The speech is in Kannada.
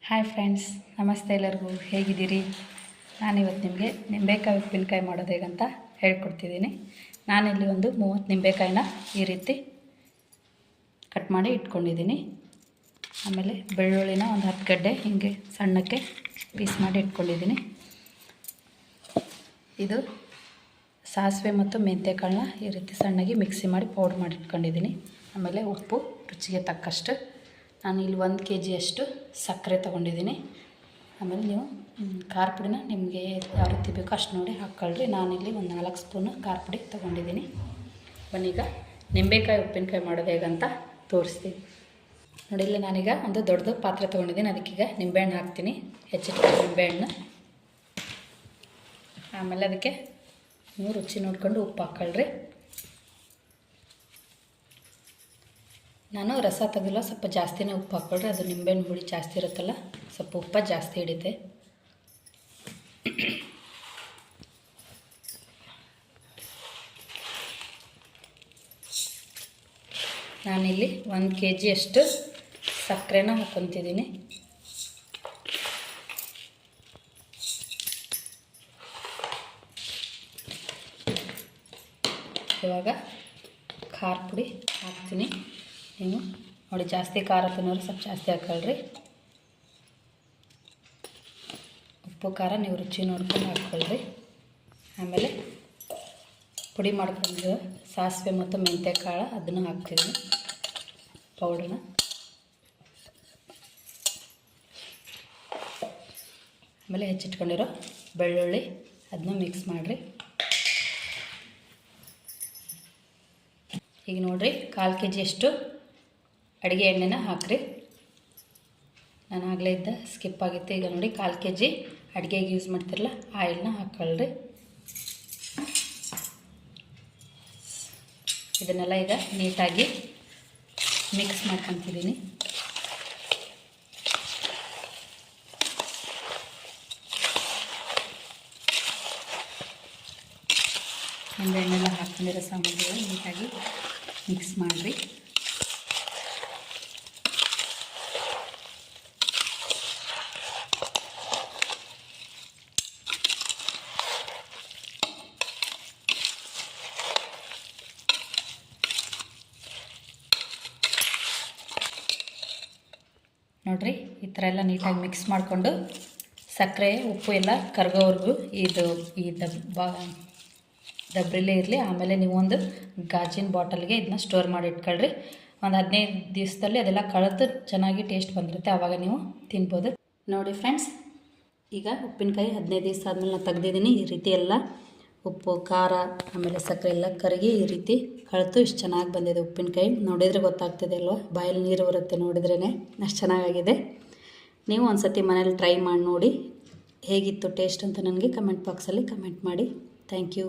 ಹಾಯ್ ಫ್ರೆಂಡ್ಸ್, ನಮಸ್ತೆ. ಎಲ್ಲರಿಗೂ ಹೇಗಿದ್ದೀರಿ? ನಾನಿವತ್ತು ನಿಮಗೆ ನಿಂಬೆಕಾಯಿ ಉಪ್ಪಿನಕಾಯಿ ಮಾಡೋದು ಹೇಗಂತ ಹೇಳ್ಕೊಡ್ತಿದ್ದೀನಿ. ನಾನಿಲ್ಲಿ ಒಂದು 30 ನಿಂಬೆಕಾಯಿನ ಈ ರೀತಿ ಕಟ್ ಮಾಡಿ ಇಟ್ಕೊಂಡಿದ್ದೀನಿ. ಆಮೇಲೆ ಬೆಳ್ಳುಳ್ಳಿನ ಒಂದು 10 ಗಡ್ಡೆ ಹಿಂಗೆ ಸಣ್ಣಕ್ಕೆ ಪೀಸ್ ಮಾಡಿ ಇಟ್ಕೊಂಡಿದ್ದೀನಿ. ಇದು ಸಾಸಿವೆ ಮತ್ತು ಮೆಂತ್ಯಕಾಳನ್ನ ಈ ರೀತಿ ಸಣ್ಣಗೆ ಮಿಕ್ಸಿ ಮಾಡಿ ಪೌಡ್ರ್ ಮಾಡಿ ಇಟ್ಕೊಂಡಿದ್ದೀನಿ. ಆಮೇಲೆ ಉಪ್ಪು ರುಚಿಗೆ ತಕ್ಕಷ್ಟು. ನಾನು ಇಲ್ಲಿ 1 kg ಅಷ್ಟು ಸಕ್ಕರೆ ತೊಗೊಂಡಿದ್ದೀನಿ. ಆಮೇಲೆ ನೀವು ಖಾರ ಪುಡಿನ ನಿಮಗೆ ಯಾವ ರೀತಿ ಬೇಕೋ ಅಷ್ಟು ನೋಡಿ ಹಾಕ್ಕೊಳ್ರಿ. ನಾನಿಲ್ಲಿ ಒಂದು 4 ಸ್ಪೂನು ಖಾರ ಪುಡಿ ತೊಗೊಂಡಿದ್ದೀನಿ. ಬನ್ನೀಗ ನಿಂಬೆಕಾಯಿ ಉಪ್ಪಿನಕಾಯಿ ಮಾಡೋದು ಹೇಗಂತ ತೋರಿಸ್ತೀನಿ ನೋಡಿ. ಇಲ್ಲಿ ನಾನೀಗ ಒಂದು ದೊಡ್ಡದು ಪಾತ್ರೆ ತೊಗೊಂಡಿದ್ದೀನಿ. ಅದಕ್ಕೀಗ ನಿಂಬೆಹಣ್ಣು ಹಾಕ್ತೀನಿ, ಹೆಚ್ಚಿಟ್ಟು ನಿಂಬೆಹಣ್ಣು. ಆಮೇಲೆ ಅದಕ್ಕೆ ನೀವು ರುಚಿ ನೋಡಿಕೊಂಡು ಉಪ್ಪು ಹಾಕ್ಕೊಳ್ರಿ. ನಾನು ರಸ ತೆಗೆದಿಲ್ಲ, ಸ್ವಲ್ಪ ಜಾಸ್ತಿನೇ ಉಪ್ಪು ಹಾಕ್ಕೊಳ್ರಿ. ಅದು ನಿಂಬೆಹಣ್ಣು ಹುಳಿ ಜಾಸ್ತಿ ಇರುತ್ತಲ್ಲ, ಸ್ವಲ್ಪ ಉಪ್ಪು ಜಾಸ್ತಿ ಹಿಡಿತೆ. ನಾನಿಲ್ಲಿ 1 kg ಅಷ್ಟು ಸಕ್ಕರೆನ ಹಾಕ್ಕೊತಿದ್ದೀನಿ. ಇವಾಗ ಖಾರ ಪುಡಿ ಹಾಕ್ತೀನಿ. ನೀವು ನೋಡಿ, ಜಾಸ್ತಿ ಖಾರ ತಿನ್ನೋರು ಸ್ವಲ್ಪ ಜಾಸ್ತಿ ಹಾಕ್ಕೊಳ್ರಿ. ಉಪ್ಪು ಖಾರ ನೀವು ರುಚಿ ನೋಡ್ಕೊಂಡು ಹಾಕ್ಕೊಳ್ರಿ. ಆಮೇಲೆ ಪುಡಿ ಮಾಡ್ಕೊಂಡು ಸಾಸಿವೆ ಮತ್ತು ಮೆಂತ್ಯಕಾಳು ಅದನ್ನು ಹಾಕ್ತಿದ್ದೀನಿ, ಪೌಡ್ರನ್ನ. ಆಮೇಲೆ ಹೆಚ್ಚಿಟ್ಕೊಂಡಿರೋ ಬೆಳ್ಳುಳ್ಳಿ ಅದನ್ನ ಮಿಕ್ಸ್ ಮಾಡಿರಿ. ಈಗ ನೋಡಿರಿ, 1/4 kg ಅಷ್ಟು ಅಡುಗೆ ಎಣ್ಣೆನ ಹಾಕಿರಿ. ನಾನು ಆಗಲೇ ಇದ್ದ ಸ್ಕಿಪ್ ಆಗಿತ್ತು. ಈಗ ನೋಡಿ, 1/4 kg ಅಡುಗೆಗೆ ಯೂಸ್ ಮಾಡ್ತಿರಲ್ಲ ಆಯಿಲ್ನ ಹಾಕ್ಕೊಳ್ರಿ. ಇದನ್ನೆಲ್ಲ ಈಗ ನೀಟಾಗಿ ಮಿಕ್ಸ್ ಮಾಡ್ಕೊತಿದ್ದೀನಿ. ನಿಂಬೆಹಣ್ಣೆಲ್ಲ ಹಾಕ್ಕೊಂಡಿರೋ ಸಾಮಗ್ರಿಗಳು ನೀಟಾಗಿ ಮಿಕ್ಸ್ ಮಾಡಿರಿ. ನೋಡಿರಿ, ಈ ಥರ ಎಲ್ಲ ನೀಟಾಗಿ ಮಿಕ್ಸ್ ಮಾಡಿಕೊಂಡು ಸಕ್ಕರೆ ಉಪ್ಪು ಎಲ್ಲ ಕರಗೋವರೆಗೂ ಈ ದಬ್ರಿಲೇ ಇರಲಿ. ಆಮೇಲೆ ನೀವು ಒಂದು ಗಾಜಿನ ಬಾಟಲ್ಗೆ ಇದನ್ನ ಸ್ಟೋರ್ ಮಾಡಿ ಇಟ್ಕೊಳ್ರಿ. ಒಂದು 15 ದಿವಸದಲ್ಲಿ ಅದೆಲ್ಲ ಕಳೆದು ಚೆನ್ನಾಗಿ ಟೇಸ್ಟ್ ಬಂದಿರುತ್ತೆ, ಆವಾಗ ನೀವು ತಿನ್ಬೋದು. ನೋಡಿ ಫ್ರೆಂಡ್ಸ್, ಈಗ ಉಪ್ಪಿನಕಾಯಿ 15 ದಿವಸ ಆದಮೇಲೆ ನಾನು ತೆಗ್ದಿದ್ದೀನಿ. ಈ ರೀತಿ ಎಲ್ಲ ಉಪ್ಪು ಖಾರ ಆಮೇಲೆ ಸಕ್ಕರೆ ಎಲ್ಲ ಕರಗಿ ಈ ರೀತಿ ಕಳೆದು ಇಷ್ಟು ಚೆನ್ನಾಗಿ ಬಂದಿದೆ ಉಪ್ಪಿನಕಾಯಿ. ನೋಡಿದರೆ ಗೊತ್ತಾಗ್ತದೆ ಅಲ್ವಾ, ಬಾಯಲ್ಲಿ ನೀರು ಬರುತ್ತೆ ನೋಡಿದ್ರೇ, ಅಷ್ಟು ಚೆನ್ನಾಗಿದೆ. ನೀವು ಒಂದು ಸತಿ ಮನೇಲಿ ಟ್ರೈ ಮಾಡಿ ನೋಡಿ ಹೇಗಿತ್ತು ಟೇಸ್ಟ್ ಅಂತ ನನಗೆ ಕಮೆಂಟ್ ಬಾಕ್ಸಲ್ಲಿ ಕಮೆಂಟ್ ಮಾಡಿ. Thank you.